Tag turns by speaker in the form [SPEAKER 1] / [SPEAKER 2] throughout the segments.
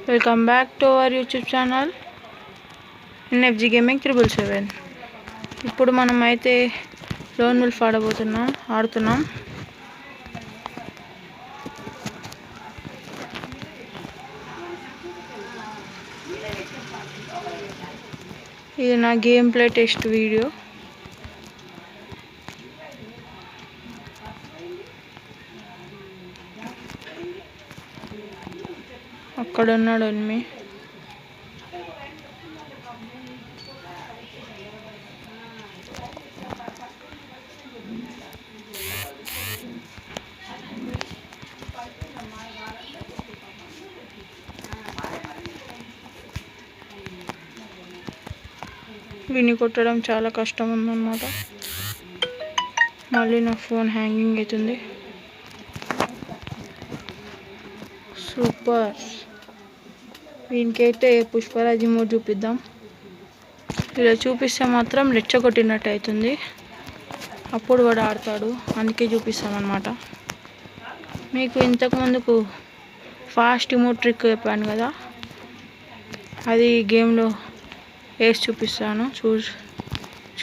[SPEAKER 1] Welcome back to our YouTube channel NFG gaming 777. ఇప్పుడు మనం అయితే లోన్ వుల్ఫ్ ఆడుతున్నాం. ఇది నా గేమ్ ప్లే టెస్ట్ వీడియో. అక్కడ ఉన్నాడు ఎనిమి. వీడిని కొట్టడం చాలా కష్టం ఉందన్నమాట. మళ్ళీ నా ఫోన్ హ్యాంగింగ్ అవుతుంది. సూపర్. వీనికైతే పుష్పరాజి మోడ్ చూపిద్దాం. ఇలా చూపిస్తే మాత్రం రెచ్చగొట్టినట్టు అవుతుంది. అప్పుడు వాడు ఆడతాడు, అందుకే చూపిస్తామన్నమాట. మీకు ఇంతకుముందుకు ఫాస్ట్ ఇమోట్ ట్రిక్ చెప్పాను కదా, అది గేమ్లో వేసి చూపిస్తాను,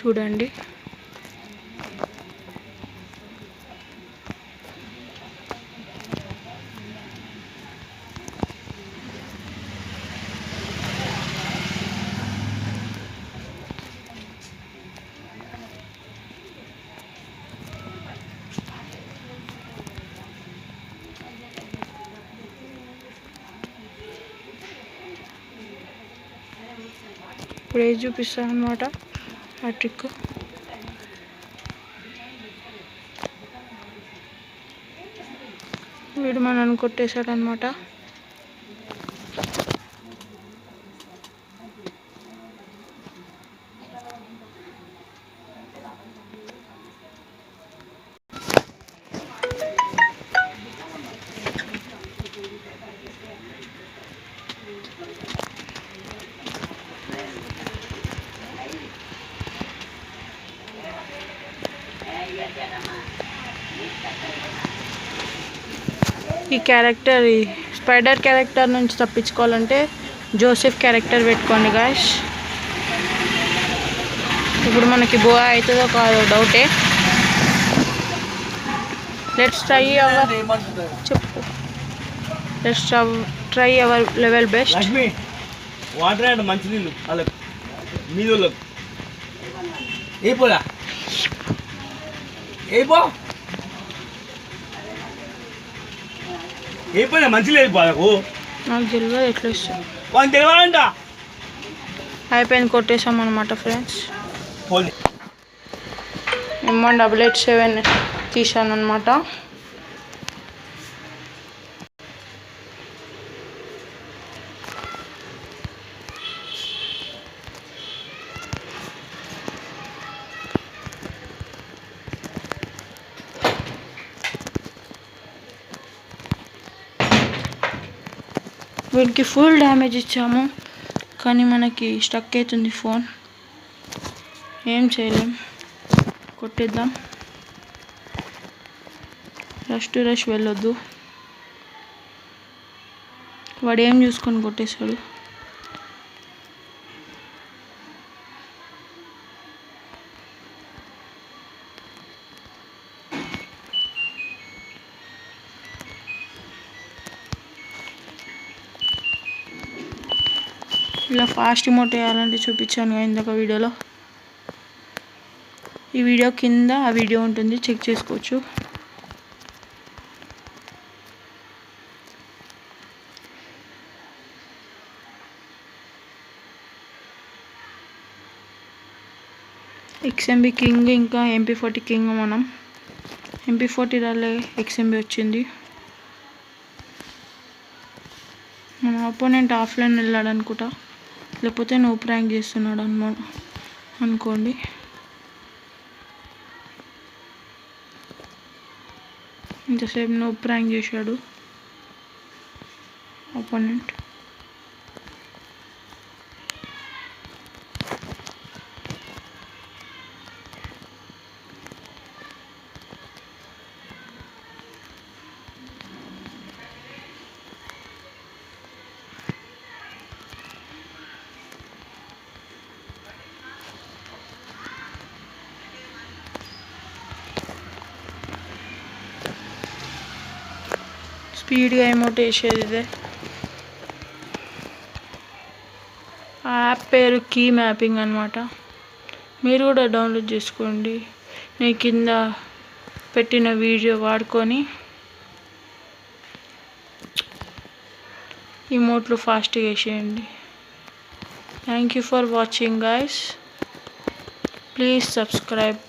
[SPEAKER 1] చూడండి. ఇప్పుడు ఏది చూపిస్తాను అన్నమాట ఆ ట్రిక్. వీడు మనల్ని కొట్టేశాడు అన్నమాట. ఈ క్యారెక్టర్, ఈ స్పైడర్ క్యారెక్టర్ నుంచి తప్పించుకోవాలంటే జోసెఫ్ క్యారెక్టర్ పెట్టుకోండి గాయ్స్. ఇప్పుడు మనకి బోయా అవుతుందో కాదో డౌటే. Let's try our level best.
[SPEAKER 2] Water and మంచినీళ్ళు అలా మీద ఏపోలా ఏపో ఏపోయినా మంచి లేదు బాలకు.
[SPEAKER 1] నాకు తెలియదు ఎట్లా ఇస్తాను,
[SPEAKER 2] వాళ్ళకి తెలియాలంట.
[SPEAKER 1] అయిపోయింది, కొట్టేసాం అనమాట ఫ్రెండ్స్. M188 తీసాను అనమాట. వీడికి ఫుల్ డ్యామేజ్ ఇచ్చాము, కానీ మనకి స్టక్ అవుతుంది ఫోన్. ఏం చేయలేం, కొట్టేద్దాం. రష్ వెళ్ళొద్దు. వాడు ఏం చూసుకొని కొట్టేశాడు. ఇలా ఫాస్ట్ ఇమోట్ వేయాలంటే చూపించాను ఇందాక వీడియోలో. ఈ వీడియో కింద ఆ వీడియో ఉంటుంది, చెక్ చేసుకోవచ్చు. XMB కింగ్ ఇంకా MP40 కింగ్. మనం MP40 రాలే, XMB వచ్చింది. మన అపోనెంట్ ఆఫ్లైన్ వెళ్ళాడు అనుకుంటా, లేకపోతే నో ప్రాంక్ చేస్తున్నాడు అనుకోండి. ఇంతసేపు నో ప్రాంక్ చేశాడు అపోనెంట్. స్పీడ్గా ఎమోట్ వేసేది ఇదే. ఆ యాప్ పేరు కీ మ్యాపింగ్ అనమాట. మీరు కూడా డౌన్లోడ్ చేసుకోండి. నేను కింద పెట్టిన వీడియో వాడుకొని ఇమోట్లు ఫాస్ట్గా వేసేయండి. Thank you for watching guys. Please subscribe.